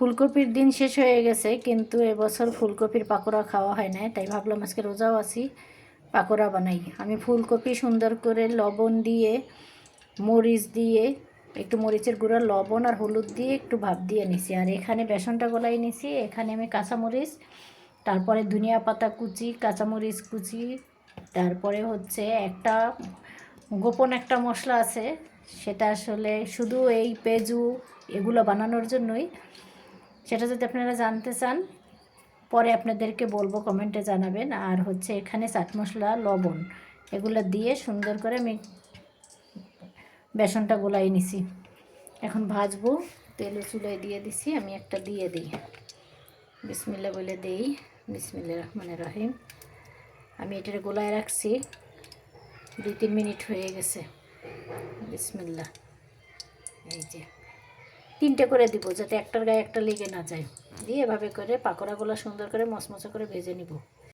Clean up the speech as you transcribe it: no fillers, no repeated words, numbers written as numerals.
ফুলকপির দিন শেষ হয়ে গেছে, কিন্তু এবছর ফুলকপির পাকোড়া খাওয়া হয় না, তাই ভাবলাম আজকে রোজাও আছি, পাকোড়া বানাই। আমি ফুলকপি সুন্দর করে লবণ দিয়ে, মরিচ দিয়ে, একটু মরিচের গুঁড়া, লবণ আর হলুদ দিয়ে একটু ভাপ দিয়ে নিছি। আর এখানে বেসনটা গলাই নিছি। এখানে আমি কাঁচামরিচ, তারপরে ধনিয়া পাতা কুচি, কাঁচামরিচ কুচি, তারপরে হচ্ছে একটা গোপন একটা মশলা আছে, সেটা আসলে শুধু এই পেঁয়াজু এগুলো বানানোর জন্যই। সেটা যদি আপনারা জানতে চান পরে আপনাদেরকে বলবো, কমেন্টে জানাবেন। আর হচ্ছে এখানে চাট মশলা, লবণ, এগুলো দিয়ে সুন্দর করে আমি বেসনটা গোলাই নিছি। এখন ভাজবো, তেলে চুলায় দিয়ে দিছি। আমি একটা দিয়ে দিই, বিসমিল্লা বলে দেই। বিসমিল্লা রহমানির রহিম। আমি এটারে গোলায় রাখছি, 2-3 মিনিট হয়ে গেছে। বিসমিল্লা। এই যে 3টে করে দিব, যাতে একটার গায়ে একটা লেগে না যায়। দিয়ে এভাবে করে পাকোড়াগুলো সুন্দর করে মচমচে করে ভেজে নিব।